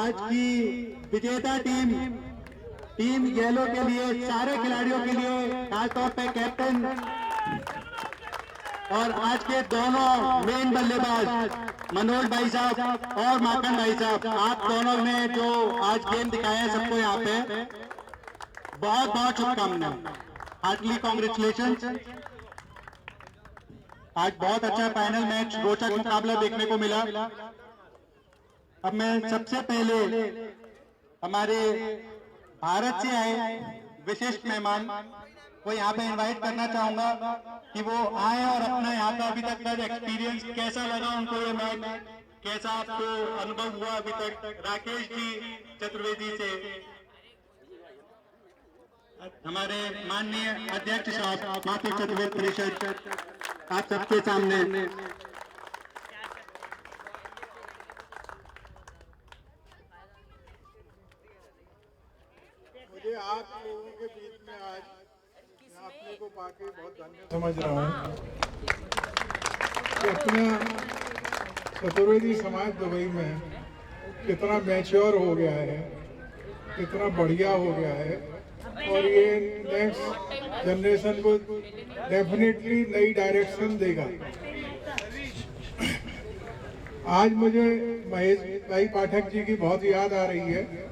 आज की विजेता टीम येलो के लिए, सारे खिलाड़ियों के लिए, खासतौर पे कैप्टन और आज के दोनों मेन बल्लेबाज मनोज भाई साहब और माखन भाई साहब, आप दोनों ने जो आज गेम दिखाया है सबको यहाँ पे बहुत बहुत शुभकामनाएं, हार्टली कॉन्ग्रेचुलेशन। आज बहुत अच्छा फाइनल मैच, रोचक मुकाबला देखने को मिला। अब मैं सबसे पहले हमारे भारत से आए विशिष्ट मेहमान को यहाँ पे इनवाइट करना चाहूंगा कि वो आए और अपना यहाँ का अभी तक का एक्सपीरियंस कैसा लगा उनको, ये मैच कैसा आपको अनुभव हुआ अभी तक। राकेश जी चतुर्वेदी से, हमारे माननीय अध्यक्ष साहब माफी चतुर्वेद परिषद, आप सबके सामने। मुझे आप लोगों के बीच में आज अपने को पाके बहुत धन्य समझ रहा हूँ कि अपना चतुर्वेदी समाज दुबई में कितना मैच्योर हो गया है, कितना बढ़िया हो गया है, और ये नेक्स्ट जनरेशन को डेफिनेटली नई डायरेक्शन देगा। आज मुझे महेश भाई पाठक जी की बहुत याद आ रही है।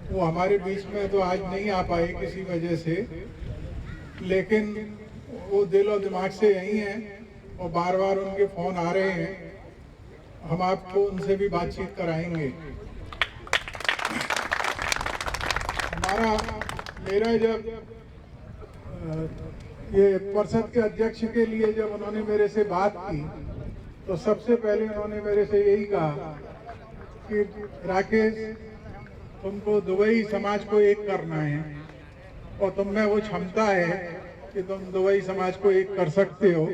वो हमारे बीच में तो आज नहीं आ पाए किसी वजह से, लेकिन वो दिल और दिमाग से यही हैं और बार बार उनके फोन आ रहे हैं। हम आपको उनसे भी बातचीत कराएंगे। मेरा जब ये परिषद के अध्यक्ष के लिए जब उन्होंने मेरे से बात की तो सबसे पहले उन्होंने मेरे से यही कहा कि राकेश, तुमको दुबई समाज को एक करना है और तुम में वो क्षमता है कि तुम दुबई समाज को एक कर सकते हो,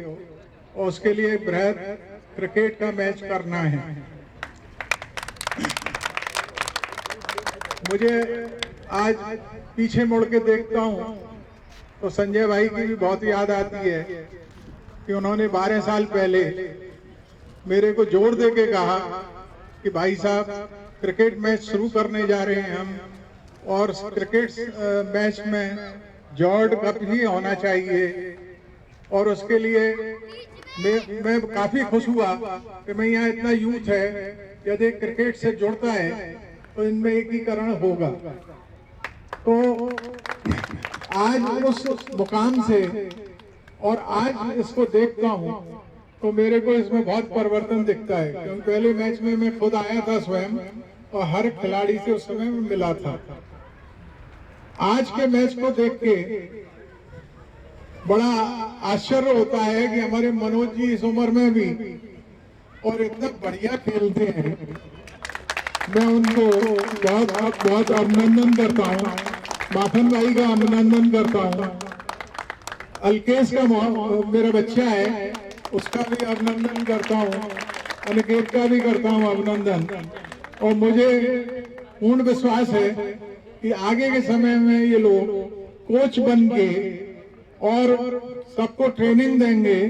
और उसके लिए बृहद क्रिकेट का मैच करना है। मुझे आज पीछे मुड़ के देखता हूँ तो संजय भाई की भी बहुत याद आती है कि उन्होंने 12 साल पहले मेरे को जोर दे के कहा कि भाई साहब, क्रिकेट मैच शुरू करने जा रहे हैं हम, और क्रिकेट मैच में जॉर्ज कप ही होना चाहिए। और उसके लिए मैं काफी खुश हुआ कि मैं यहाँ इतना यूथ है, यदि क्रिकेट से जुड़ता है तो इनमें एकीकरण होगा। तो आज उस मुकाम से और आज इसको देखता हूँ तो मेरे को इसमें बहुत परिवर्तन दिखता है, क्योंकि पहले मैच में मैं खुद आया था स्वयं और हर खिलाड़ी से उस समय मिला था। आज के मैच को देख के बड़ा आश्चर्य होता है कि हमारे मनोज जी इस उम्र में भी और इतना बढ़िया खेलते हैं। मैं उनको बहुत अभिनंदन करता हूँ, माखन भाई का अभिनंदन करता हूँ, अलकेश का मेरा बच्चा है उसका भी अभिनंदन करता हूँ, अनिकेत का भी करता हूँ अभिनंदन। और मुझे पूर्ण विश्वास है कि आगे के समय में ये लोग कोच बन के और सबको ट्रेनिंग देंगे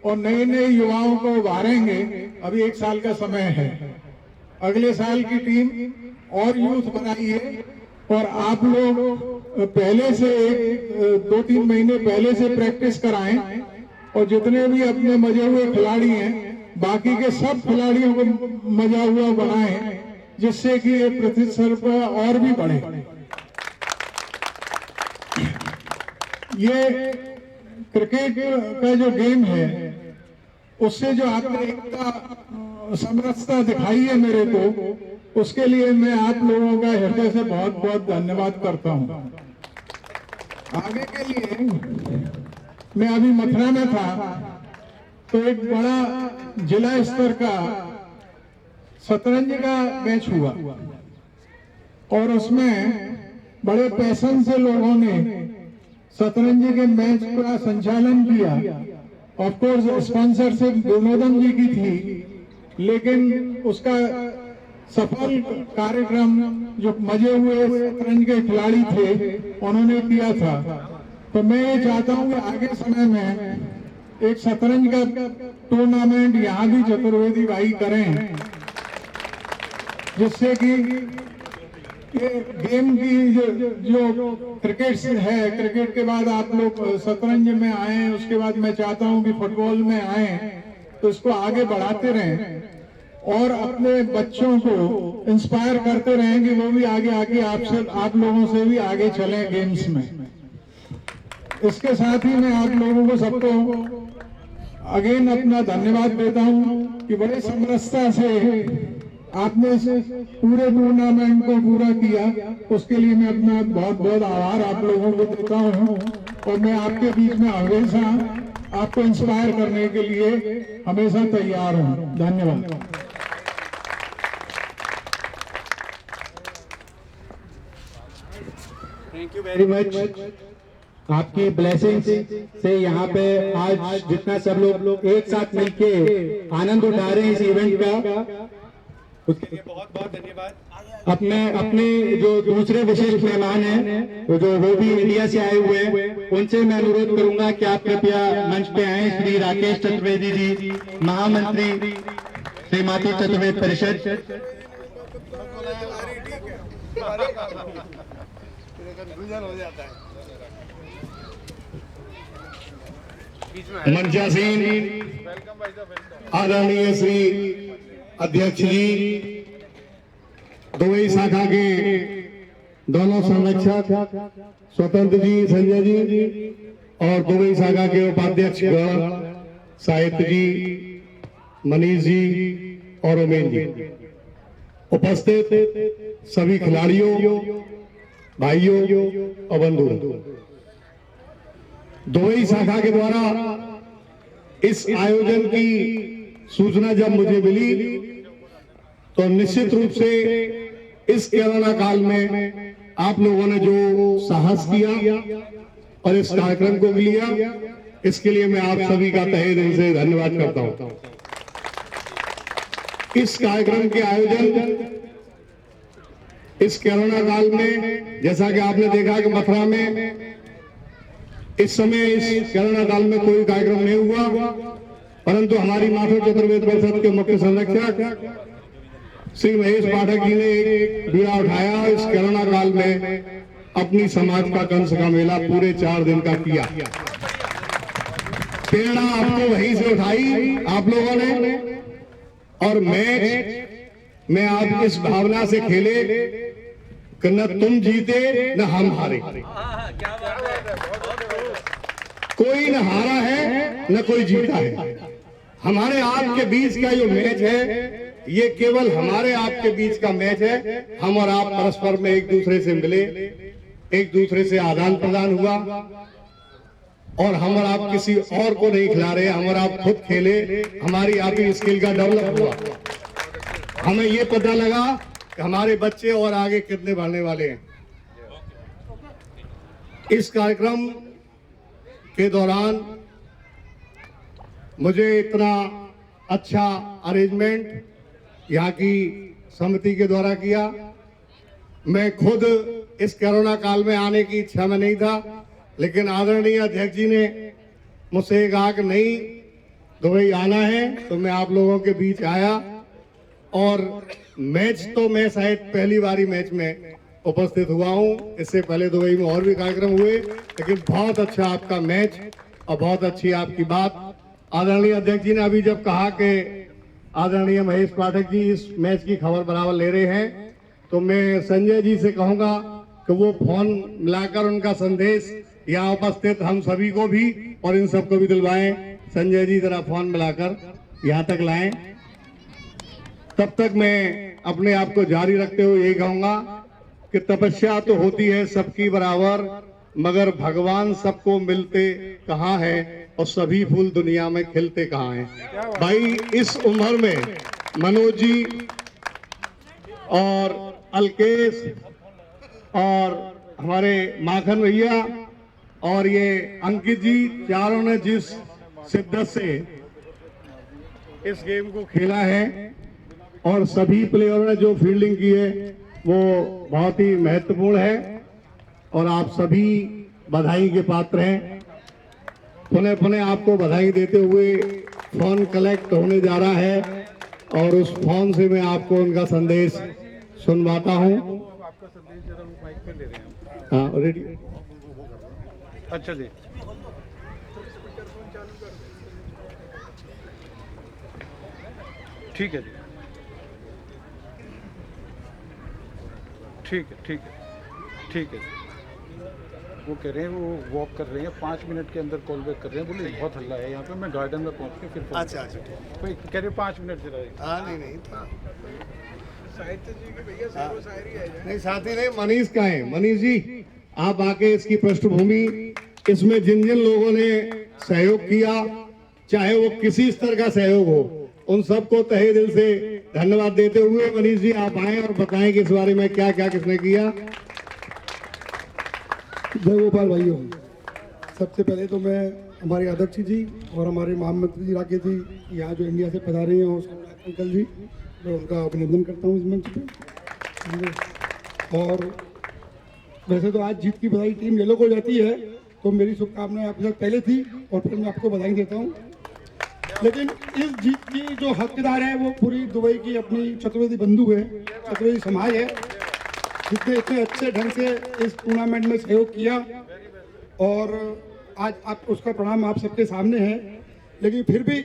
और नए नए युवाओं को उभारेंगे। अभी 1 साल का समय है, अगले साल की टीम और यूथ बनाइए, और आप लोग पहले से 2-3 महीने पहले से प्रैक्टिस कराएं, और जितने भी अपने मजे हुए खिलाड़ी हैं बाकी के सब खिलाड़ियों को मजा हुआ बनाएं, जिससे कि ये प्रतिस्पर्धा और भी बढ़े। ये क्रिकेट का जो गेम है उससे जो आपने एकता समरसता दिखाई है मेरे को, उसके लिए मैं आप लोगों का हृदय से बहुत बहुत धन्यवाद करता हूं। आगे के लिए मैं अभी मथुरा में था तो एक बड़ा जिला स्तर का शतरंज का मैच हुआ और उसमें बड़े पैशन से लोगों ने शतरंज के मैच का संचालन किया। ऑफ कोर्स स्पॉन्सरशिप विनोदन जी की थी, लेकिन उसका सफल कार्यक्रम जो मजे हुए शतरंज के खिलाड़ी थे उन्होंने किया था। तो मैं ये चाहता हूँ कि आगे समय में एक शतरंज का टूर्नामेंट यहाँ भी चतुर्वेदी भाई करें, जिससे कि ये गेम की जो क्रिकेट है, क्रिकेट के बाद आप लोग शतरंज में आए, उसके बाद मैं चाहता हूं कि फुटबॉल में आए, तो इसको आगे बढ़ाते रहें और अपने बच्चों को इंस्पायर करते रहें कि वो भी आगे आगे आप लोगों से भी आगे चलें गेम्स में। इसके साथ ही मैं आप लोगों को सबको अगेन अपना धन्यवाद देता हूं कि बड़े समरसता से आपने इस पूरे टूर्नामेंट को पूरा किया। उसके लिए मैं अपना बहुत बहुत आभार आप लोगों को देता हूं और मैं आपके बीच में हमेशा आपको इंस्पायर करने के लिए हमेशा तैयार हूं। धन्यवाद। Thank you very much. आपकी ब्लेसिंग्स से यहाँ पे आज जितना सब लोग एक साथ मिलके आनंद उठा रहे हैं इस इवेंट का, उसके लिए बहुत बहुत धन्यवाद। अपने जो दूसरे विशेष मेहमान हैं वो भी इंडिया से आए हुए हैं, उनसे मैं अनुरोध करूंगा कि आप कृपया मंच पे आए। श्री राकेश चतुर्वेदी जी, महामंत्री श्रीमती चतुर्वेद परिषद। मंचासीन आदरणीय श्री अध्यक्ष जी, दुबई शाखा के दोनों संरक्षक स्वतंत्र जी, संजय जी और दुबई शाखा के उपाध्यक्ष गण साहित्य जी, मनीष जी और उमेश जी, उपस्थित सभी खिलाड़ियों, भाइयों और बंधुओं, दुबई शाखा के द्वारा इस आयोजन की सूचना जब मुझे मिली तो निश्चित रूप से इस कोरोना काल में आप लोगों ने जो साहस किया और इस कार्यक्रम को लिया, इसके लिए मैं आप सभी का तहे दिल से धन्यवाद करता हूं। इस कार्यक्रम के आयोजन इस कोरोना काल में, जैसा कि आपने देखा कि मथुरा में इस समय इस कोरोना काल में कोई कार्यक्रम नहीं हुआ, परंतु हमारी माधव चतुर्वेद परिषद के मुख्य संरक्षक श्री महेश पाठक जी ने एक बीड़ा उठाया। इस कोरोना काल में अपनी समाज का कंस का मेला पूरे 4 दिन का किया। प्रेरणा आपको वहीं से उठाई आप लोगों ने, और मैच में आप इस भावना से खेले कि न तुम जीते न हम हारे, कोई न हारा है न कोई जीता है। हमारे आपके बीच का जो मैच है ये केवल हमारे आपके बीच का मैच है। हम और आप परस्पर में एक दूसरे से मिले, एक दूसरे से आदान प्रदान हुआ, और हम और आप किसी और को नहीं खिला रहे, हम और आप खुद खेले, हमारी आपकी स्किल का डेवलप हुआ। हमें ये पता लगा कि हमारे बच्चे और आगे कितने बढ़ने वाले हैं। इस कार्यक्रम के दौरान मुझे इतना अच्छा अरेंजमेंट यहाँ की समिति के द्वारा किया। मैं खुद इस कोरोना काल में आने की इच्छा में नहीं था, लेकिन आदरणीय अध्यक्ष जी ने मुझसे कहा कि नहीं दुबई आना है, तो मैं आप लोगों के बीच आया। और मैच तो मैं शायद पहली बारी मैच में उपस्थित हुआ हूँ, इससे पहले दुबई में और भी कार्यक्रम हुए, लेकिन बहुत अच्छा आपका मैच और बहुत अच्छी आपकी बात। आदरणीय अध्यक्ष जी ने अभी जब कहा कि आदरणीय महेश पाठक जी इस मैच की खबर बराबर ले रहे हैं, तो मैं संजय जी से कहूंगा कि वो फोन मिलाकर उनका संदेश यहाँ उपस्थित हम सभी को भी और इन सबको भी दिलवाएं। संजय जी जरा फोन मिलाकर यहाँ तक लाएं। तब तक मैं अपने आप को जारी रखते हुए यही कहूंगा कि तपस्या तो होती है सबकी बराबर, मगर भगवान सबको मिलते कहाँ है और सभी फूल दुनिया में खिलते कहाँ हैं। भाई इस उम्र में मनोज जी और अलकेश और हमारे माखन भैया और ये अंकित जी, चारों ने जिस शिद्दत से इस गेम को खेला है और सभी प्लेयरों ने जो फील्डिंग की है वो बहुत ही महत्वपूर्ण है, और आप सभी बधाई के पात्र हैं। पुनः पुनः आपको बधाई देते हुए फोन कलेक्ट होने जा रहा है और उस फोन से मैं आपको उनका संदेश सुनवाता हूँ। आपका संदेश जरा वो माइक पे ले रहे हैं। हाँ रेडी। अच्छा जी, ठीक है जी, ठीक है, ठीक है, ठीक है। वो कह रहे हैं वो वॉक कर रहे हैं, 5 मिनट के अंदर कॉल बैक कर रहे हैं। बोले बहुत हल्ला है यहाँ पे, मैं गार्डन में पहुँच के फिर phone अच्छा अच्छा ठीक करता हूँ। कोई कह रहे 5 मिनट जरा। हाँ नहीं नहीं साथी नहीं, मनीष का है। मनीष जी आप आके इसकी पृष्ठभूमि, इसमें जिन जिन लोगों ने सहयोग किया, चाहे वो किसी स्तर का सहयोग हो, उन सबको तहे दिल से धन्यवाद देते हुए मनीष जी आप आए और बताएं कि इस बारे में क्या क्या किसने किया। जय गोपाल भाइयों, सबसे पहले तो मैं हमारे अध्यक्ष जी और हमारे महामंत्री जी राकेश जी यहाँ जो इंडिया से पधारे हैं और सोमनाथ अंकल जी, मैं उनका अभिनंदन करता हूँ इस मंच पे। और वैसे तो आज जीत की बधाई टीम येलो को जाती है, तो मेरी शुभकामनाएं आपके साथ पहले थी और फिर मैं आपको बधाई देता हूँ। लेकिन इस जीत की जो हकदार है वो पूरी दुबई की अपनी चतुर्वेदी बंधु है, चतुर्वेदी समाज है, जिसने इतने अच्छे ढंग से इस टूर्नामेंट में सहयोग किया। और आज आप उसका प्रणाम आप सबके सामने है। लेकिन फिर भी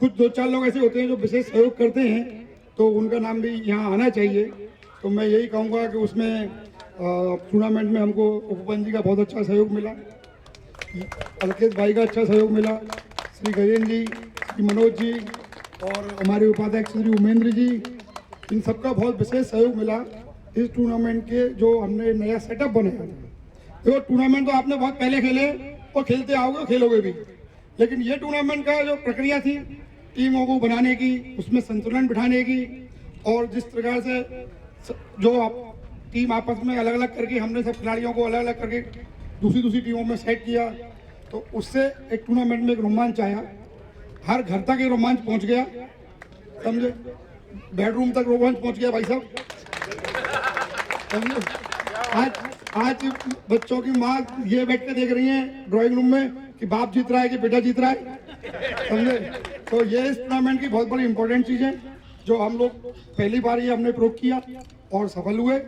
कुछ 2-4 लोग ऐसे होते हैं जो विशेष सहयोग करते हैं, तो उनका नाम भी यहाँ आना चाहिए। तो मैं यही कहूँगा कि उसमें टूर्नामेंट में हमको उपपंच जी का बहुत अच्छा सहयोग मिला, अलकेश भाई का अच्छा सहयोग मिला, श्री गजेंद्र जी, श्री मनोज जी और हमारे उपाध्यक्ष श्री उमेंद्र जी, इन सबका बहुत विशेष सहयोग मिला इस टूर्नामेंट के जो हमने नया सेटअप बनाया। देखो टूर्नामेंट तो आपने बहुत पहले खेले और खेलते आओगे, खेलोगे भी, लेकिन ये टूर्नामेंट का जो प्रक्रिया थी टीमों को बनाने की, उसमें संतुलन बिठाने की, और जिस प्रकार से जो टीम आपस में अलग अलग करके हमने सब खिलाड़ियों को अलग अलग करके दूसरी टीमों में सेट किया, तो उससे एक टूर्नामेंट में एक रोमांच आया। हर घर तक ये रोमांच पहुंच गया, समझे, बेडरूम तक रोमांच पहुंच गया भाई साहब, समझे। आज बच्चों की माँ ये बैठ के देख रही है ड्राइंग रूम में कि बाप जीत रहा है कि बेटा जीत रहा है, समझे। तो ये इस टूर्नामेंट की बहुत बड़ी इंपॉर्टेंट चीज़ है जो हम लोग पहली बार ये हमने प्रयोग किया और सफल हुए।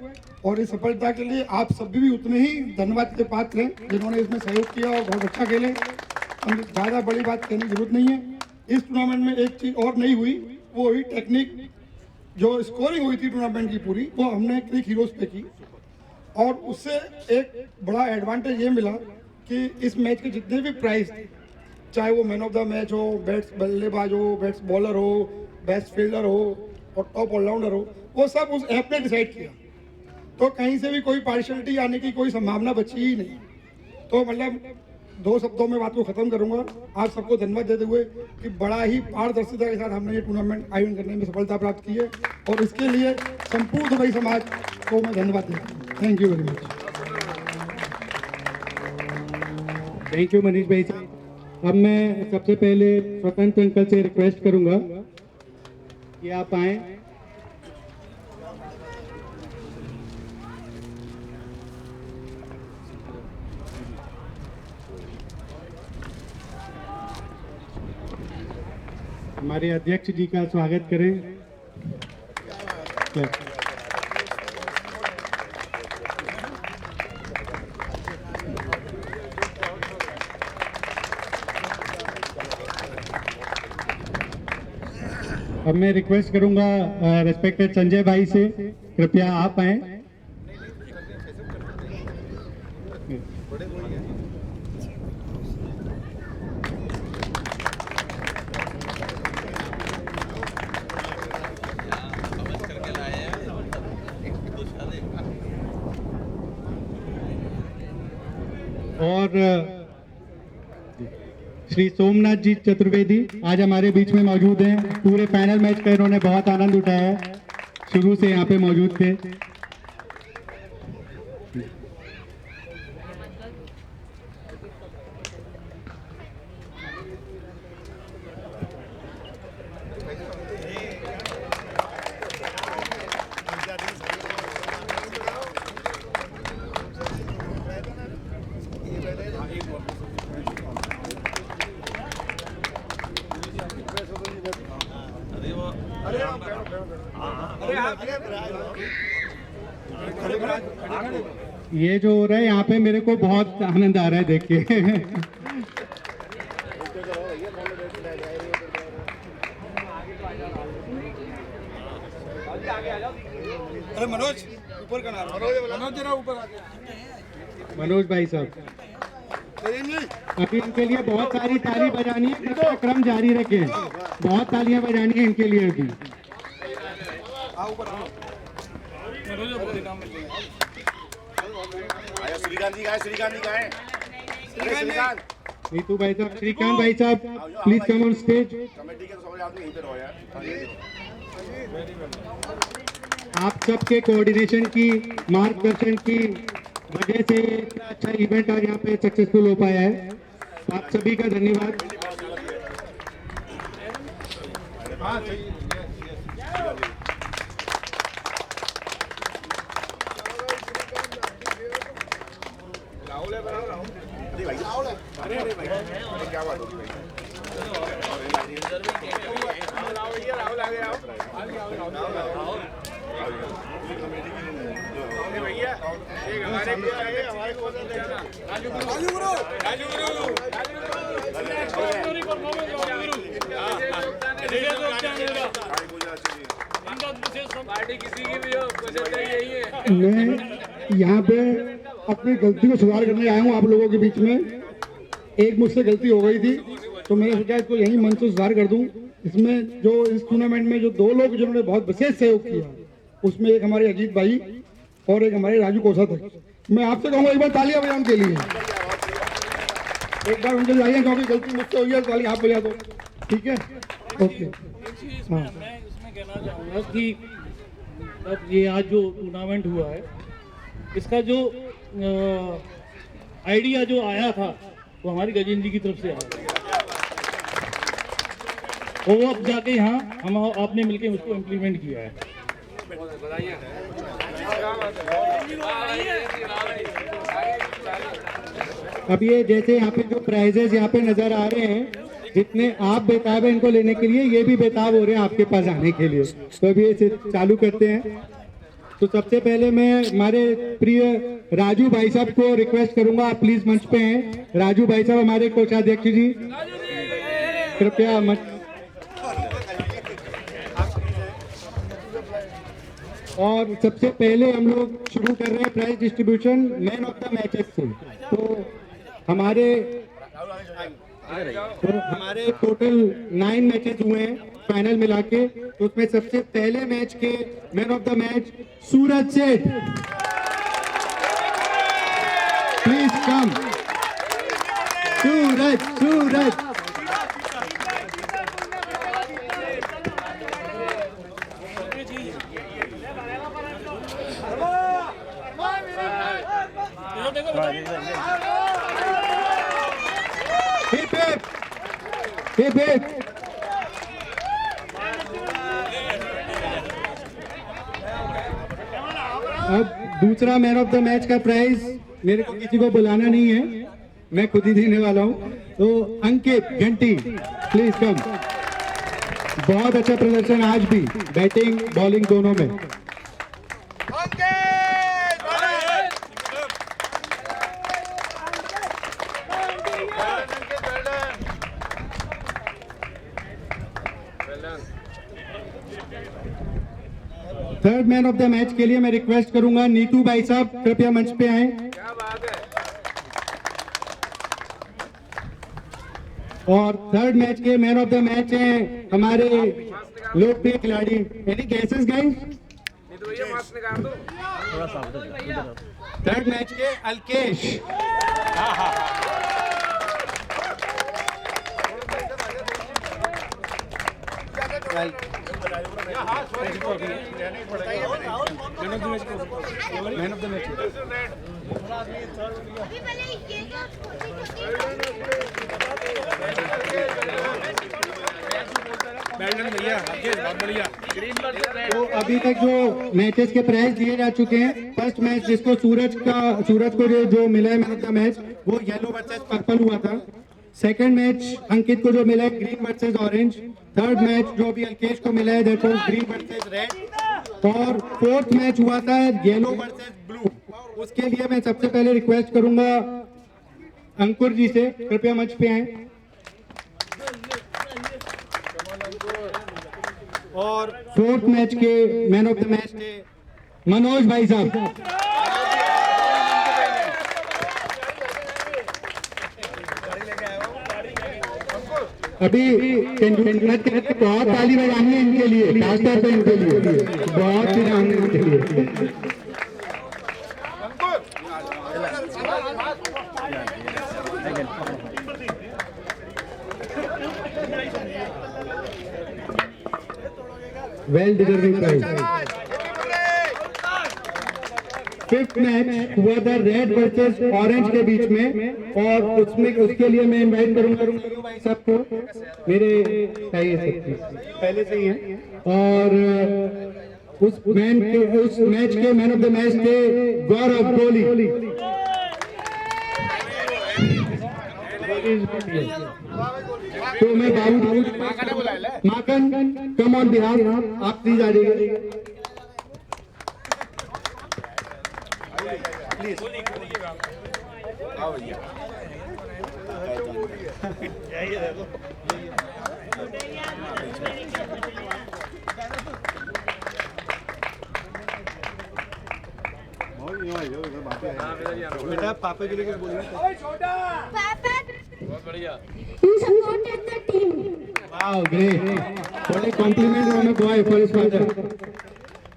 और इस सफलता के लिए आप सभी भी उतने ही धन्यवाद के पात्र हैं जिन्होंने इसमें सहयोग किया और बहुत अच्छा खेले। ज़्यादा बड़ी बात कहने की जरूरत नहीं है। इस टूर्नामेंट में एक चीज़ और नहीं हुई, वो हुई टेक्निक। जो स्कोरिंग हुई थी टूर्नामेंट की पूरी, वो हमने क्रिक हीरोज पे की, और उससे एक बड़ा एडवांटेज ये मिला कि इस मैच के जितने भी प्राइज थे, चाहे वो मैन ऑफ द मैच हो, बेस्ट बल्लेबाज हो, बेस्ट बॉलर हो, बेस्ट फील्डर हो और टॉप ऑलराउंडर हो, वो सब उस ऐप ने डिसाइड किया। तो कहीं से भी कोई पार्शियलिटी आने की कोई संभावना बची ही नहीं। तो मतलब 2 शब्दों में बात को खत्म करूंगा, आप सबको धन्यवाद देते हुए कि बड़ा ही पारदर्शिता के साथ हमने ये टूर्नामेंट आयोजन करने में सफलता प्राप्त की है, और इसके लिए संपूर्ण दुबई समाज को मैं धन्यवाद देता हूँ। Thank you very much. Thank you Manish भाई साहब। अब मैं सबसे पहले स्वतंत्र अंकल से रिक्वेस्ट करूंगा कि आप आए। हमारे अध्यक्ष जी का स्वागत करें। अब मैं रिक्वेस्ट करूंगा रेस्पेक्टेड संजय भाई से, कृपया आप आए। और श्री सोमनाथ जी चतुर्वेदी आज हमारे बीच में मौजूद हैं। पूरे पैनल मैच का इन्होंने बहुत आनंद उठाया है, शुरू से यहाँ पे मौजूद थे। अरे ये जो हो रहा है यहाँ पे मेरे को बहुत आनंद आ रहा है देख के। अरे मनोज ऊपर का नाम मनोज जरा ऊपर आ मनोज भाई साहब, अभी इनके लिए बहुत सारी ताली बजानी है, कृपया क्रम जारी रखें। बहुत तालियां बजानी है इनके लिए अभी। नीतू भाई साहब, श्रीकांत भाई साहब, प्लीज कम ऑन स्टेज। आप सबके कोऑर्डिनेशन की, मार्गदर्शन की वजह से इतना अच्छा इवेंट आज यहाँ पे सक्सेसफुल हो पाया है। आप सभी का धन्यवाद। मैं यहाँ पे अपनी गलती को सुधार करने आया हूँ आप लोगों के बीच में। एक मुझसे गलती हो गई थी तो मैंने सोचा इसको यही मन से सुधार कर दूं। इसमें जो इस टूर्नामेंट में जो दो लोग जिन्होंने बहुत विशेष सहयोग किया, उसमें एक हमारे अजीत भाई और एक हमारे राजू कोषाध्यक्ष। मैं आपसे कहूँगा एक बार तालियां बजाओ उनके लिए, एक बार उनके लिए, क्योंकि गलती मुझसे हुई है, ताली आप बजा दो, ठीक है? ओके। हाँ, मैं इसमें कहना चाहूँगा कि अब ये आज जो टूर्नामेंट हुआ है, इसका जो आइडिया जो आया था वो हमारी गजेंद्र जी की तरफ से आया, और वो अब जाके यहाँ हम आपने मिलके उसको इम्प्लीमेंट किया है। अब ये जैसे यहाँ पे जो प्राइजेस यहाँ पे नजर आ रहे हैं, जितने आप बेताब हैं इनको लेने के लिए, ये भी बेताब हो रहे हैं आपके पास आने के लिए। तो अभी ये चालू करते हैं। तो सबसे पहले मैं हमारे प्रिय राजू भाई साहब को रिक्वेस्ट करूंगा, आप प्लीज मंच पे हैं। राजू भाई साहब हमारे कोषाध्यक्ष जी, कृपया मंच। और सबसे पहले हम लोग शुरू कर रहे हैं prize distribution man of the matches से। तो हमारे टोटल 9 मैचेस हुए हैं फाइनल मिला के। तो उसमें सबसे पहले मैच के मैन ऑफ द मैच सूरज सेठ, please come. Suraj hip hip. अब दूसरा मैन ऑफ द मैच का प्राइज मेरे को किसी को बुलाना नहीं है, मैं खुद ही देने वाला हूं। तो अंकित घंटी, प्लीज कम। बहुत अच्छा प्रदर्शन आज भी, बैटिंग बॉलिंग दोनों में। Third man of the match के लिए मैं रिक्वेस्ट करूंगा नीतू भाई साहब, कृपया मंच पे आए। क्या बात है। और थर्ड मैच के मैन ऑफ द मैच हैं हमारे लोकप्रिय खिलाड़ी, any guesses guys? Third match के Alkesh. Man of the match तो अभी तक जो मैचेस के प्राइज दिए जा चुके हैं, फर्स्ट मैच जिसको सूरज को जो मिला है मैन ऑफ द मैच, वो येलो वर्सेस पर्पल हुआ था। सेकंड मैच अंकित को जो मिला है green versus orange. Third match जो भी अल्केश को मिला है देखो ग्रीन वर्सेस रेड। और फोर्थ मैच हुआ था येलो वर्सेस ब्लू। उसके लिए मैं सबसे पहले रिक्वेस्ट करूंगा अंकुर जी से, कृपया मंच पे आए। और फोर्थ मैच के मैन ऑफ द मैच थे मनोज भाई साहब। अभी बहुत ताली बजानी है इनके लिए, खासतौर पे इनके लिए बहुत ही इनके लिए। Well deserving prize. Fifth match हुआ था रेड वर्सेस ऑरेंज के बीच में, और उसमें उसके लिए मैं इनवाइट करूंगा भाई साहब को, मेरे पहले से ही हैं। और उस मैच के मैन ऑफ द मैच थे गौरव कोहली। तो मैं माकन कम ऑन बिहाफ, आप प्लीज आ जाइए। बेटा पापा के लिए कुछ बोलिए। You supported the team. Wow, great. What a compliment from a boy for his father.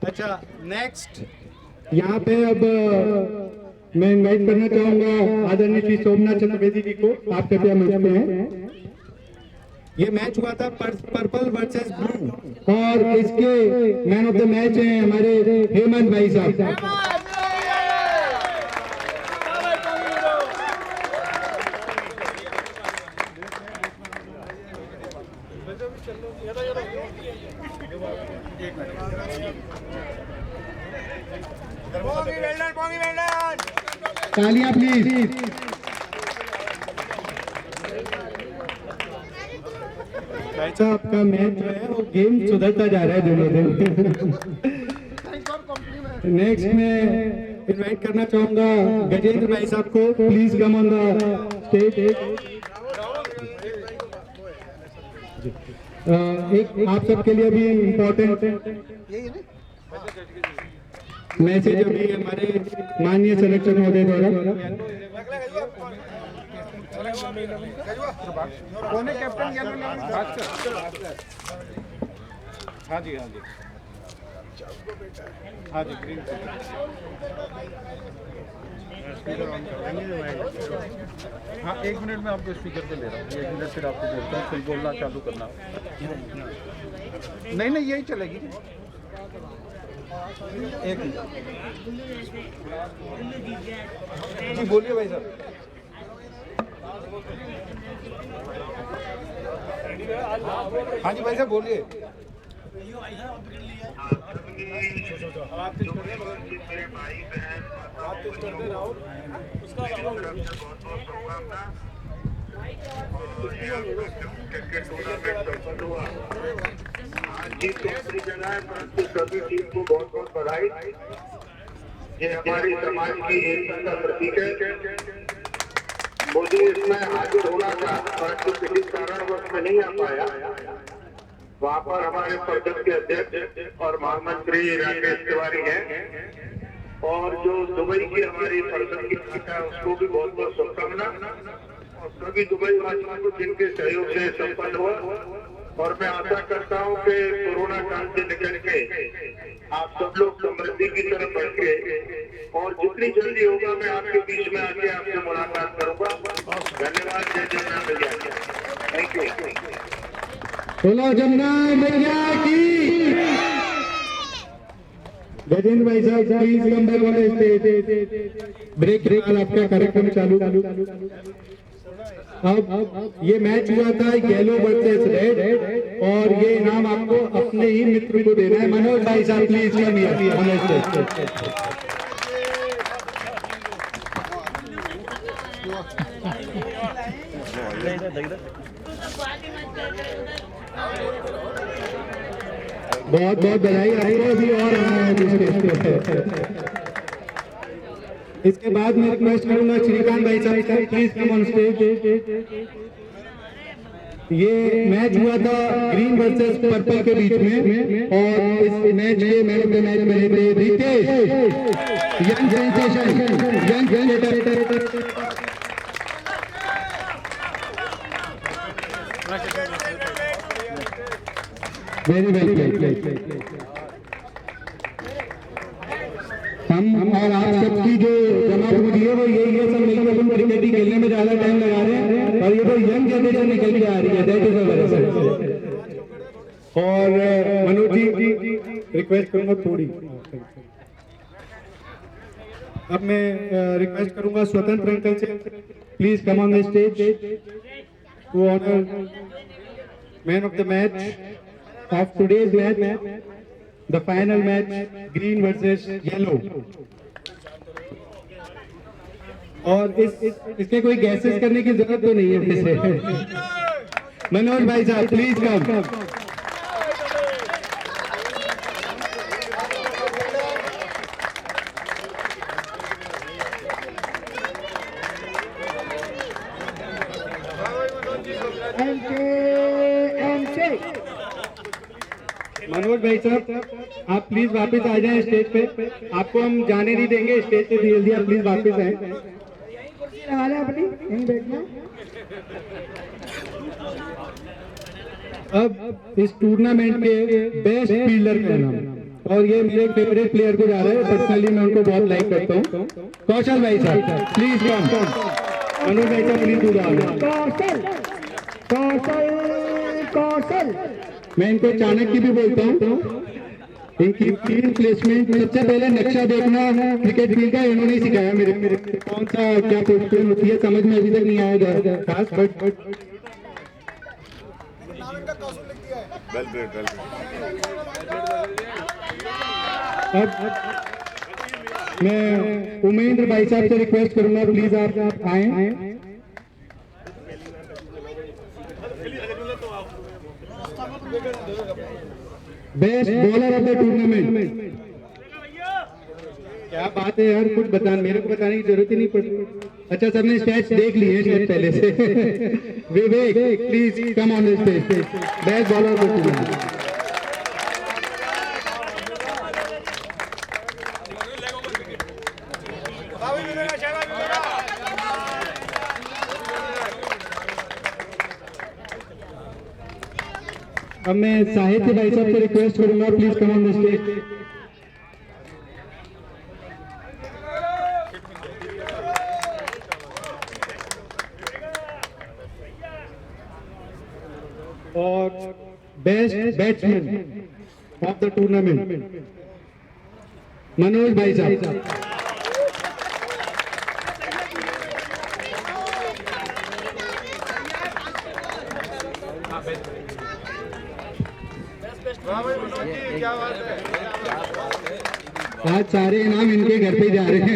अच्छा, next यहाँ पे अब मैं इनवाइट करना चाहूंगा आदरणीय श्री सोमनाथ चतुर्वेदी जी को। आप कृपया मंच पे हैं। ये मैच हुआ था पर्पल वर्सेस ब्लू, और इसके मैन ऑफ द मैच हैं हमारे हेमंत भाई साहब। तालियां प्लीज। भाई साहब आपका मैच जो है वो गेम सुधरता जा रहा है दिनों दिन। नेक्स्ट मैं इनवाइट करना चाहूंगा गजेंद्र भाई साहब को, please come on the stage. एक आप सबके लिए भी इम्पोर्टेंट मैसेज अभी हमारे माननीय सिलेक्टर महोदय द्वारा। कौन है कैप्टन? हाँ जी हाँ जी हाँ जी ग्रीन। हाँ 1 मिनट में आपको स्पीकर पे ले रहा हूँ, 1 मिनट फिर आपको बोलता हूँ, फिर बोलना चालू करना। नहीं नहीं यही चलेगी। 1 मिनट जी, बोलिए भाई साहब। हाँ जी भाई साहब बोलिए। जीत दूसरी जगह है, परंतु सभी टीम को बहुत बहुत बधाई। ये हमारी समाज की एकता का प्रतीक है। मुझे इसमें हाजिर होना था, परंतु किसी कारणवश में नहीं आ पाया। वहाँ पर हमारे परिषद के अध्यक्ष और महामंत्री राकेश तिवारी हैं, और जो दुबई की हमारी परिषद की टीम है उसको भी बहुत बहुत शुभकामना, और सभी दुबई वासियों को जिनके सहयोग से संपन्न हुआ। और मैं आशा करता हूं कि कोरोना काल से निकल के आप सब लोग समृद्धि की तरफ बढ़े, और जितनी जल्दी होगा मैं आपके बीच में आके आपसे मुलाकात करूंगा। धन्यवाद। जय जगन्नाथ भैया। Thank you. बोलो जगन्नाथ भैया की। गजेंद्र भाई साहब please come back on stage. Break के बाद आपका कार्यक्रम चालू। अब ये मैच हुआ था येलो वर्सेस रेड, और ये इनाम आपको अपने ही मित्र को देना है। मनोज भाई साहब please come here on stage. बहुत बहुत बधाई आपको भी और इसके बाद मैं रिक्वेस्ट करूंगा श्रीकांत भाई साहब प्लीज कम ऑन स्टेज। ये मैच हुआ था ग्रीन वर्सेस पर्पल के बीच में और इस मैच के मैन ऑफ द मैच बने थे Ritesh, young sensation, young very well. हम और आप सबकी जो जमापूरी है वो यही है, सब मिलकर अपन क्रिकेट ही खेलने में ज्यादा टाइम लगा रहे हैं और ये तो यंग जनरेशन निकल के आ रही है, दैट इज वजह। और मनोज जी रिक्वेस्ट करूंगा थोड़ी, अब मैं रिक्वेस्ट करूंगा स्वतंत्र अंकल से please come on the stage to honour man of the match of today's match, the final match green versus yellow. और इसके कोई गैसेस करने की जरूरत तो नहीं है वैसे। मनोज भाई साहब प्लीज कम। मनोज भाई साहब आप प्लीज वापस आ जाएं स्टेज पे, आपको हम जाने नहीं देंगे स्टेज पे, जल्दी आप प्लीज वापस आए। अपनी यहीं बैठना। अब इस टूर्नामेंट के बेस्ट फील्डर का नाम, और ये मेरे फेवरेट प्लेयर को जा रहा है, पर्सनली मैं उनको बहुत लाइक करता हूँ, कौशल भाई साहब प्लीज कम। मनोज भाई साहब प्लीज कौशल, मैं इनको चाणक्य भी बोलता हूँ। इनकी फील्ड प्लेसमेंट, सबसे पहले नक्शा देखना क्रिकेट फील्ड का इन्होंने ही सिखाया मेरे कौन सा क्या पोजीशन होती है, समझ में अभी तक नहीं आया खास, बट अब मैं उमेंद्र भाई साहब से रिक्वेस्ट करूंगा प्लीज आप आए। Best bowler of the tournament, क्या बात है यार, कुछ बताने मेरे को बताने की जरूरत ही नहीं पड़ती। अच्छा सबने स्टैट्स देख लिए हैं पहले से। Vivek please come on the stage, best bowler of the tournament. अब मैं साहित्य भाई साहब से रिक्वेस्ट करूंगा please come on the stage. और best batsman of the tournament Manoj भाई साहब। आज सारे इनाम इनके घर पे जा रहे हैं।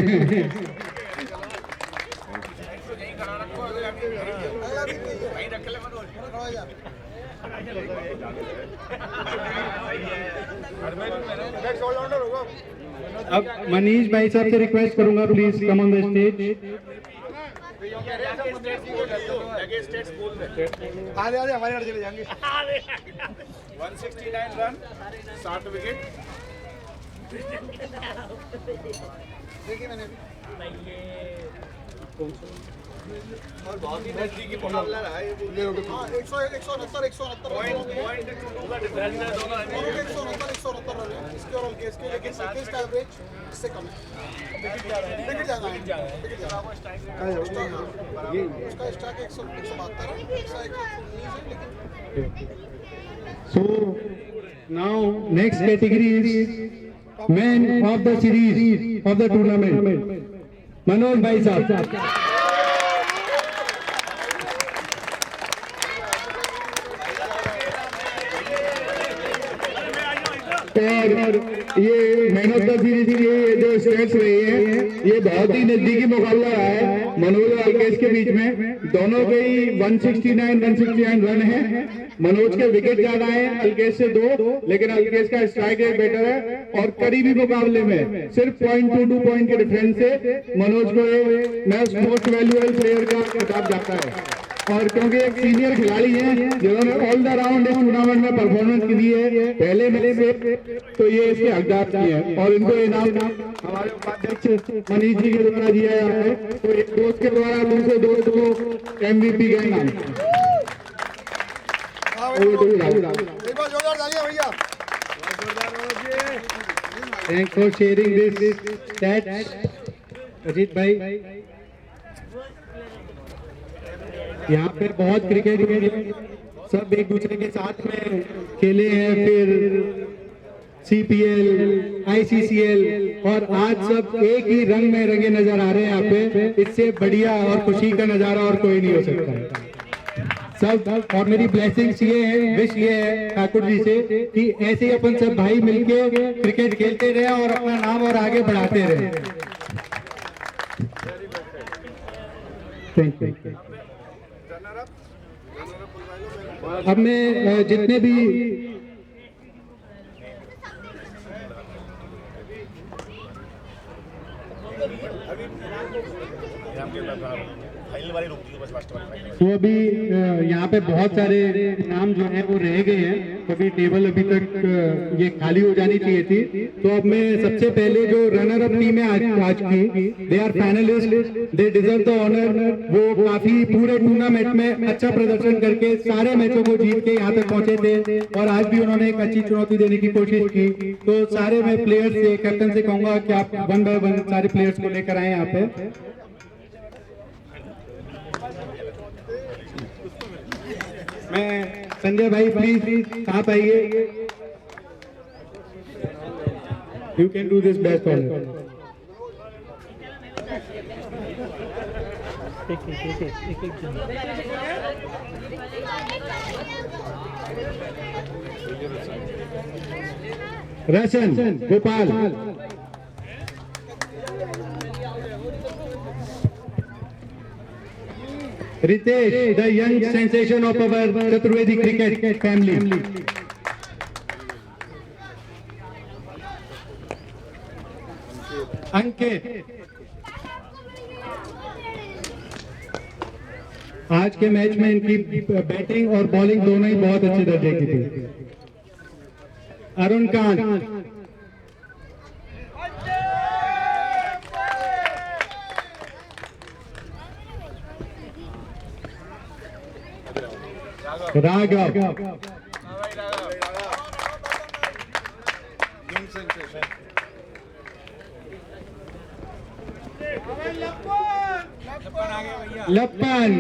अब मनीष भाई साहब से रिक्वेस्ट करूंगा please come on the stage. हमारे घर चले जाएंगे। 169 रन, 60 विकेट। देखिए मैंने और बहुत ही नजदीकी मुकाबला रहा है। 169 पॉइंट का डिफरेंस है दोनों। 169 रन है इसके और उनके, इसके लेकिन टेस्ट एवरेज इससे कम है। विकेट ज्यादा है, उसका स्ट्राइक 172 है, इसका 119 है, लेकिन So now next category is man of the series of the tournament. Manoj भाई साहब। और ये मैन ऑफ द सीरीज ये जो स्टेट्स रही है, ये बहुत ही नजदीकी मुकाबला रहा है मनोज और अल्केश के बीच में। दोनों के ही 169 रन है। मनोज के विकेट ज्यादा है अल्केश से 2, लेकिन अल्केश का स्ट्राइक रेट बेटर है और करीबी मुकाबले में सिर्फ 0.22 पॉइंट के डिफरेंस से मनोज को मोस्ट वैल्यूएबल प्लेयर का खिताब जाता है। और क्योंकि एक सीनियर खिलाड़ी है जिन्होंने ऑल द राउंड इस टूर्नामेंट में परफॉर्मेंस की है पहले मैच से, तो ये इसके हकदार किए हैं और इनको इनाम हमारे उपाध्यक्ष मनीष जी के द्वारा दिया जाता है। तो एक दोस्त के द्वारा दूसरे दोस्त को MVP का इनाम। Thanks for sharing this stats Ajit भाई। यहाँ पे बहुत क्रिकेट सब एक दूसरे के साथ में खेले हैं, फिर CPL, ICCL, और आज सब एक ही रंग में रंगे नजर आ रहे हैं यहाँ पे। इससे बढ़िया और खुशी का नजारा और कोई नहीं हो सकता है सब। और मेरी ब्लेसिंग्स ये है, विश ये है ठाकुर जी से कि ऐसे ही अपन सब भाई मिलके क्रिकेट खेलते रहे और अपना नाम और आगे बढ़ाते रहे। Thank you. अब मैं जितने भी तो अभी यहाँ पे बहुत सारे नाम जो हैं वो रह गए हैं, क्योंकि टेबल अभी तक ये खाली हो जानी चाहिए थी। तो अब मैं सबसे पहले जो रनर अप टीम है आज की, they are finalist, they deserve the honour. वो काफी पूरे टूर्नामेंट में अच्छा प्रदर्शन करके सारे मैचों को जीत के यहाँ तक पहुंचे थे और आज भी उन्होंने एक अच्छी चुनौती देने की कोशिश की। तो सारे मैं प्लेयर्स से, कैप्टन से कहूंगा कि आप 1 बाय 1 सारे प्लेयर्स को लेकर आए यहाँ पे। मैं संजय भाई प्लीज आप आइए, you can do this best honour. Rashan Gopal, Ritesh, the young sensation of our Chaturvedi cricket family. Ankit, आज के मैच में इनकी बैटिंग और बॉलिंग दोनों ही बहुत अच्छे दर्जे की थी। अरुण कांत, राघव, लप्पन,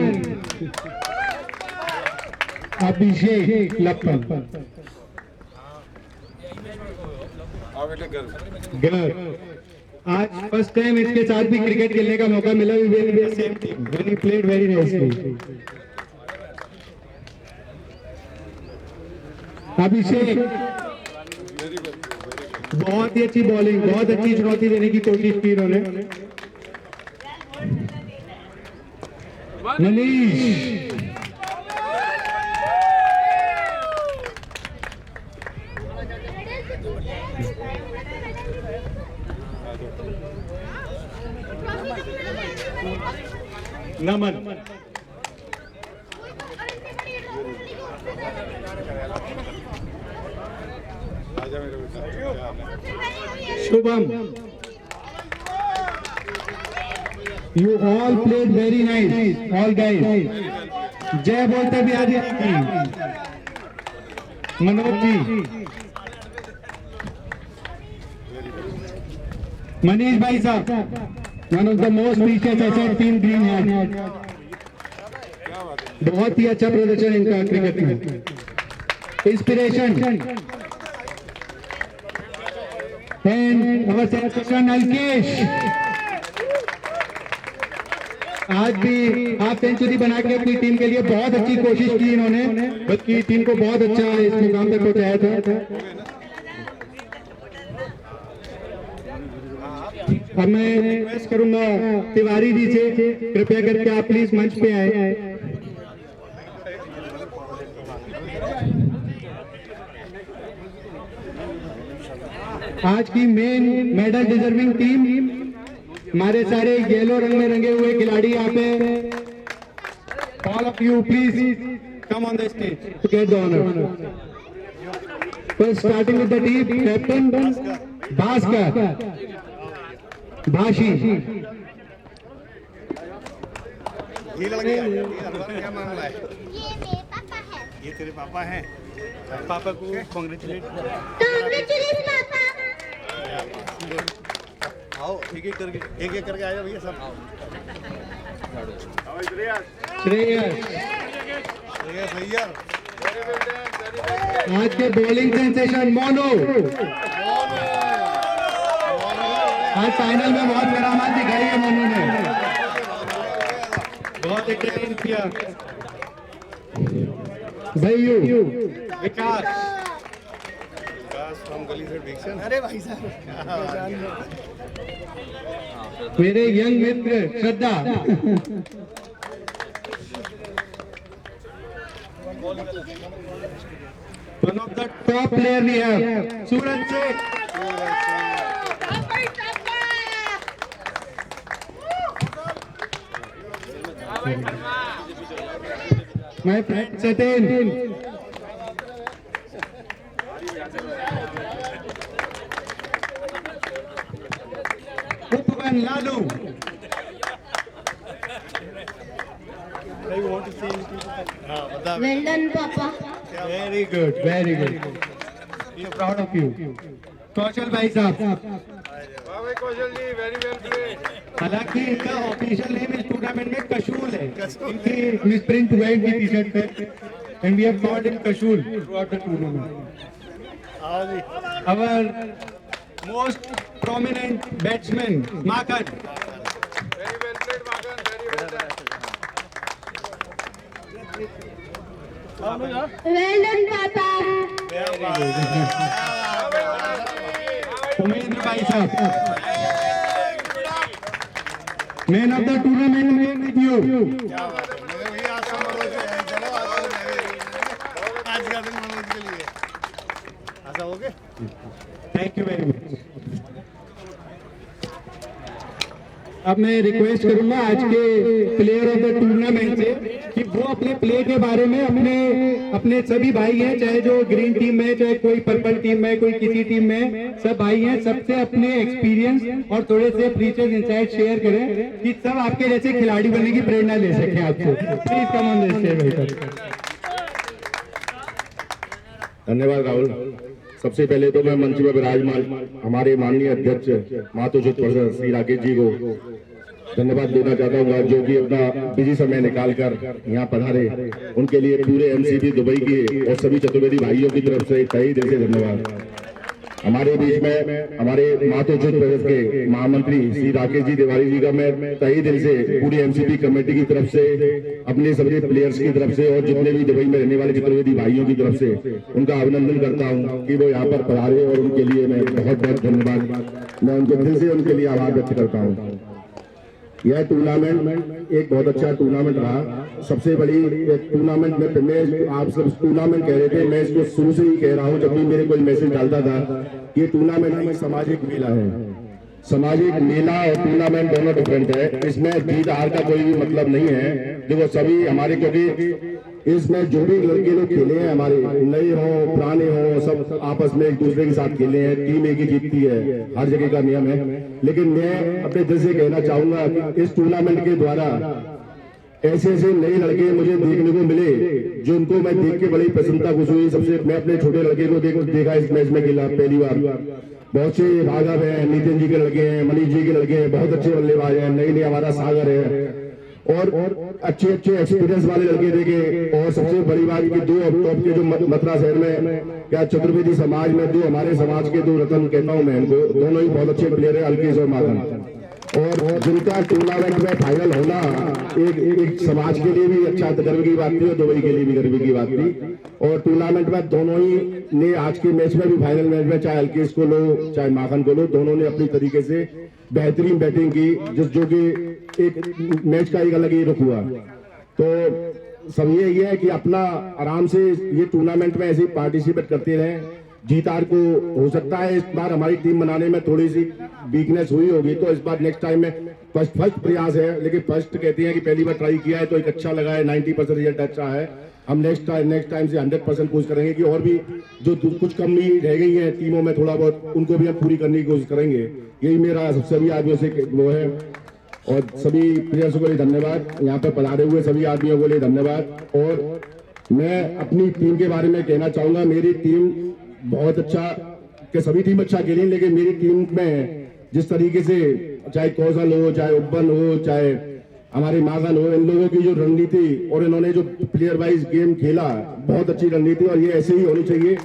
अभिषेक लप्पन, आज फर्स्ट टाइम इसके साथ भी क्रिकेट खेलने का मौका मिला। Same team, very played very nicely. Abhishek, बहुत ही अच्छी बॉलिंग, बहुत अच्छी चुनौती देने की कोशिश की इन्होंने। Manish, Naman, Shubham, you all played very nice, all guys. जय बोलते भी आज मनोज जी, मनीष भाई साहब, one of the most precious asset team green hand. बहुत ही अच्छा प्रदर्शन इनका क्रिकेट में। Inspiration and our selection Alkesh, आज भी हाफ सेंचुरी बना के अपनी टीम के लिए बहुत अच्छी कोशिश की इन्होंने, बल्कि टीम को बहुत अच्छा इस मुकाम तक पहुंचाया था। अब मैं रिक्वेस्ट करूंगा तिवारी जी से, कृपया करके आप प्लीज मंच पे आए। आज की मेन मेडल डिजर्विंग टीम, हमारे सारे येलो रंग में रंगे हुए खिलाड़ी यहाँ पे। All of you please come on the stage to get the honour. First starting with the team captain Bhaskar Bhashi. ये लग गया, ये क्या मामला है? ये मेरे पापा है। ये तेरे पापा हैं? पापा को कांग्रेचुलेट। कांग्रेचुलेशन पापा। आओ एक एक करके आया भैया सब। श्रेयस भैया आज के बॉलिंग सेंसेशन मोनो आज फाइनल में बहुत करामात दिखाई है। मोनो ने बहुत एंटरटेन किया। भैयू विकास फ्रॉम गली से डिक्शन। अरे भाई साहब मेरे young Mitra Shraddha. One of the top player we have, Suraj Seth. My friend Satin. Upwan Lalu. Well done पापा। Very good, very good. We are proud of you. कौशल भाई साहब। हालांकि इनका ऑफिशियल नेम इस टूर्नामेंट में कशूल है, इनकी misprint हुआ है इनकी टी शर्ट पे, and we have called him कशूल throughout the tournament. Our most prominent batsman Makhan. Well done पापा। उमेंद्र भाई साहब, मैन ऑफ द टूर्नामेंट में विद यू। आज का दिन मनोज के लिए ऐसा हो गया। Thank you very much. अब मैं रिक्वेस्ट करूंगा आज के प्लेयर ऑफ द टूर्नामेंट से कि वो अपने प्ले के बारे में अपने सभी भाई हैं, चाहे जो ग्रीन टीम में, चाहे कोई पर्पल टीम में, कोई किसी टीम में, सब भाई हैं, सबसे अपने एक्सपीरियंस और थोड़े से फीचर्स इंसाइट शेयर करें कि सब आपके जैसे खिलाड़ी बनने की प्रेरणा ले सके आपको। Please come on the stage. धन्यवाद राहुल। सबसे पहले तो मैं मंच में विराजमान हमारे माननीय अध्यक्ष मातोश्री प्रोफेसर श्री राकेश जी को धन्यवाद देना चाहता हूँ, जो कि अपना बिजी समय निकालकर यहाँ पधारे। उनके लिए पूरे एमसीबी दुबई की और सभी चतुर्वेदी भाइयों की तरफ से तहे दिल से धन्यवाद। हमारे बीच में हमारे मातोश्री प्रोफेसर के महामंत्री श्री राकेश जी तिवारी जी का मैं तहे दिल से पूरी एमसीबी कमेटी की तरफ से, अपने सभी प्लेयर्स की तरफ से और जितने भी दुबई में रहने वाले चतुर्वेदी भाइयों की तरफ से उनका अभिनंदन करता हूं कि वो यहाँ पर पधारे, और उनके लिए मैं बहुत बहुत धन्यवाद, मैं उनके दिल से उनके लिए आभार व्यक्त करता हूँ। यह टूर्नामेंट एक बहुत अच्छा टूर्नामेंट रहा। सबसे बड़ी टूर्नामेंट में मैं आप सब टूर्नामेंट कह रहे थे, मैं इसको शुरू से ही कह रहा हूँ, जब भी मेरे कोई मैसेज डालता था, ये टूर्नामेंट एक सामाजिक मेला है। सामाजिक मेला और टूर्नामेंट दोनों डिफरेंट है। इसमें जीत हार का कोई भी मतलब नहीं है। देखो सभी हमारे, क्योंकि इसमें जो भी लड़के लोग खेले हैं, हमारे नए हो पुराने हो, सब आपस में एक दूसरे के साथ खेले हैं। टीम एक ही जीतती है, हर जगह का नियम है। लेकिन मैं अपने दिल से कहना चाहूंगा कि इस टूर्नामेंट के द्वारा ऐसे ऐसे नए लड़के मुझे देखने को मिले, जो उनको मैं देख के बड़ी प्रसन्नता खुश हुई। सबसे मैं अपने छोटे लड़के को देखा इस मैच में खेला पहली बार। बहुत से राघव है, नितिन जी के लड़के हैं, मनीष जी के लड़के हैं, बहुत अच्छे बल्लेबाज हैं। नई हमारा सागर है और अच्छे एक्सपीरियंस वाले लड़के देखे। और सबसे बड़ी बात कि दो टॉप के जो मथुरा शहर में क्या चतुर्वेदी समाज में दो हमारे समाज के दो रत्न कहता हूँ मैं इनको, दोनों ही बहुत अच्छे प्लेयर है, अलकेश और माखन। और जिनका टूर्नामेंट में फाइनल होना एक समाज के लिए भी अच्छा गर्व की बात थी और दुबई के लिए भी गर्व की बात थी। और टूर्नामेंट में दोनों ही ने आज के मैच में भी, फाइनल मैच में, चाहे अलकेश को लो चाहे माखन को लो, दोनों ने अपनी तरीके से बेहतरीन बैटिंग की, जो कि एक मैच का एक अलग ही रुख हुआ। तो सब ये है कि अपना आराम से ये टूर्नामेंट में ऐसे पार्टिसिपेट करते रहें। जीत हार को हो सकता है इस बार हमारी टीम बनाने में थोड़ी सी वीकनेस हुई होगी, तो इस बार नेक्स्ट टाइम में फर्स्ट प्रयास है, लेकिन फर्स्ट कहते हैं कि पहली बार ट्राई किया है तो एक अच्छा लगा है, 90% रिजल्ट अच्छा है। हम नेक्स्ट टाइम से 100% कोशिश करेंगे कि और भी जो कुछ कमी रह गई है टीमों में थोड़ा बहुत, उनको भी हम पूरी करने की कोशिश करेंगे। यही मेरा सभी आदमियों से वो है, और सभी प्लेयर्स को लिए धन्यवाद, यहाँ पर पधारे हुए सभी आदमियों को लिए धन्यवाद। और मैं अपनी टीम के बारे में कहना चाहूंगा, मेरी टीम बहुत अच्छा, कि सभी टीम अच्छा खेली, लेकिन मेरी टीम में जिस तरीके से चाहे कौशल हो, चाहे उब्बन हो, चाहे हमारे मागन हो, इन लोगों की जो रणनीति और इन्होंने जो प्लेयर वाइज गेम खेला, बहुत अच्छी रणनीति, और ये ऐसे ही होनी चाहिए।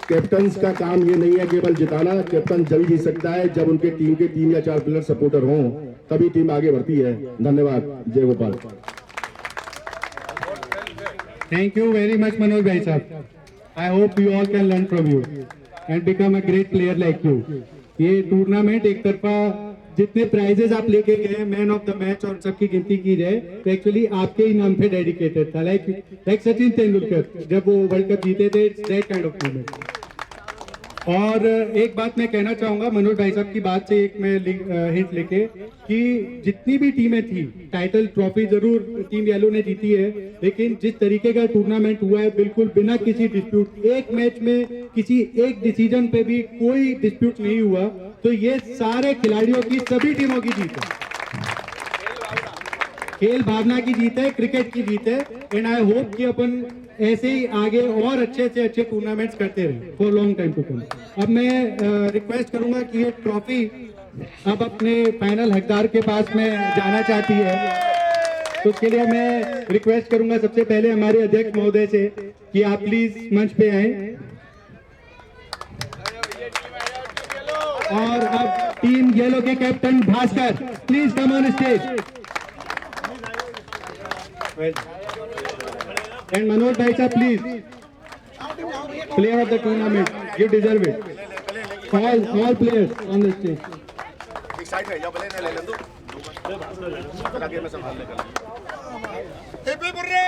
कैप्टन का काम ये नहीं है केवल जिताना, कैप्टन जब जीत सकता है जब उनके टीम के 3 या 4 प्लेयर सपोर्टर हों, तभी टीम आगे बढ़ती है। धन्यवाद। जय Gopal. Thank you very much, Manoj Bhai Sahab. I hope you all can learn from you and become a great player like you. ये टूर्नामेंट एक तरफा जितने प्राइजेस आप लेके गए, मैन ऑफ द मैच और सबकी गिनती की जाए तो एक्चुअली आपके ही नाम पे डेडिकेटेड था, लाइक सचिन तेंदुलकर जब वो वर्ल्ड कप जीते थे, दैट काइंड ऑफ मूवमेंट। और एक बात मैं कहना चाहूंगा मनोज भाई साहब की बात से, एक मैं हिंट लेके, कि जितनी भी टीमें थी, टाइटल ट्रॉफी जरूर टीम येलो ने जीती है, लेकिन जिस तरीके का टूर्नामेंट हुआ है बिल्कुल बिना किसी डिस्प्यूट, एक मैच में किसी एक डिसीजन पे भी कोई डिस्प्यूट नहीं हुआ, तो ये सारे खिलाड़ियों की, सभी टीमों की जीत है, खेल भावना की जीत है, क्रिकेट की जीत है। एंड आई होप कि अपन ऐसे ही आगे और अच्छे से अच्छे टूर्नामेंट्स करते रहे for long time to come. अब मैं रिक्वेस्ट करूंगा कि ये ट्रॉफी अब अपने फाइनल हकदार के पास में जाना चाहती है, तो उसके लिए मैं रिक्वेस्ट करूंगा सबसे पहले हमारे अध्यक्ष महोदय से कि आप प्लीज मंच पे आए। और अब टीम येलो के captain Bhaskar, please come on stage. And Manoj Bhai Sahab, please, player of the tournament, you deserve it. All players on the stage. एक साइड में जाओ, पहले ले लो तो आगे मैं संभाल लेगा। हैप्पी बुर्रे,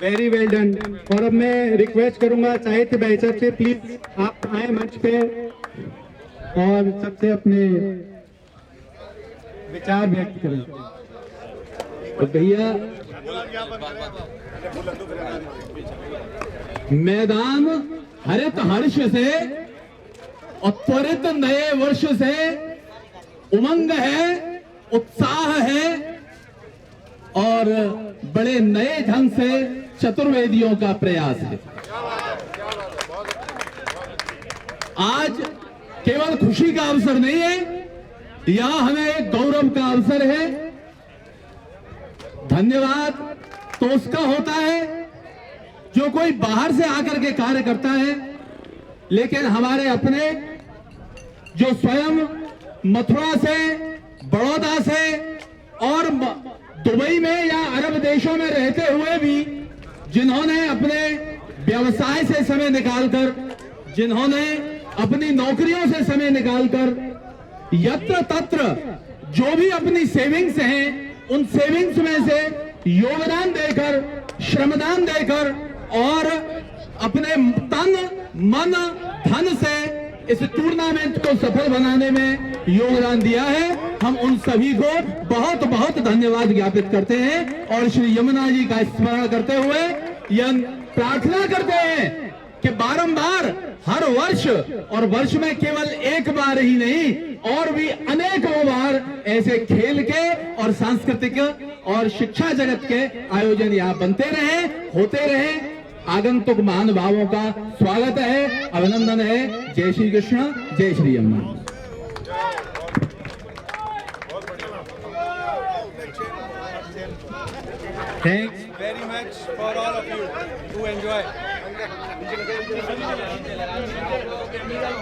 वेरी वेल डन। और अब मैं रिक्वेस्ट करूंगा साहित्य भाई साहब से, प्लीज आप आए मंच पे और सबसे अपने विचार व्यक्त करें। तो भैया, मैदान हरित हर्ष से और त्वरित नए वर्ष से उमंग है, उत्साह है और बड़े नए ढंग से चतुर्वेदियों का प्रयास है। आज केवल खुशी का अवसर नहीं है, यह हमें एक गौरव का अवसर है। धन्यवाद तो उसका होता है जो कोई बाहर से आकर के कार्य करता है, लेकिन हमारे अपने जो स्वयं मथुरा से, बड़ौदा से और दुबई में या अरब देशों में रहते हुए भी जिन्होंने अपने व्यवसाय से समय निकालकर, जिन्होंने अपनी नौकरियों से समय निकालकर, यत्र तत्र जो भी अपनी सेविंग्स हैं, उन सेविंग्स में से योगदान देकर, श्रमदान देकर और अपने तन, मन, धन से इस टूर्नामेंट को सफल बनाने में योगदान दिया है। हम उन सभी को बहुत बहुत धन्यवाद ज्ञापित करते हैं और श्री यमुना जी का स्मरण करते हुए यह प्रार्थना करते हैं कि बारंबार हर वर्ष, और वर्ष में केवल एक बार ही नहीं और भी अनेकों बार ऐसे खेल के और सांस्कृतिक और शिक्षा जगत के आयोजन यहाँ बनते रहे, होते रहे। आगंतुक महानुभावों का स्वागत है, अभिनंदन है। जय श्री कृष्ण, जय Shri Yamuna. Thanks very much for all of you to enjoy.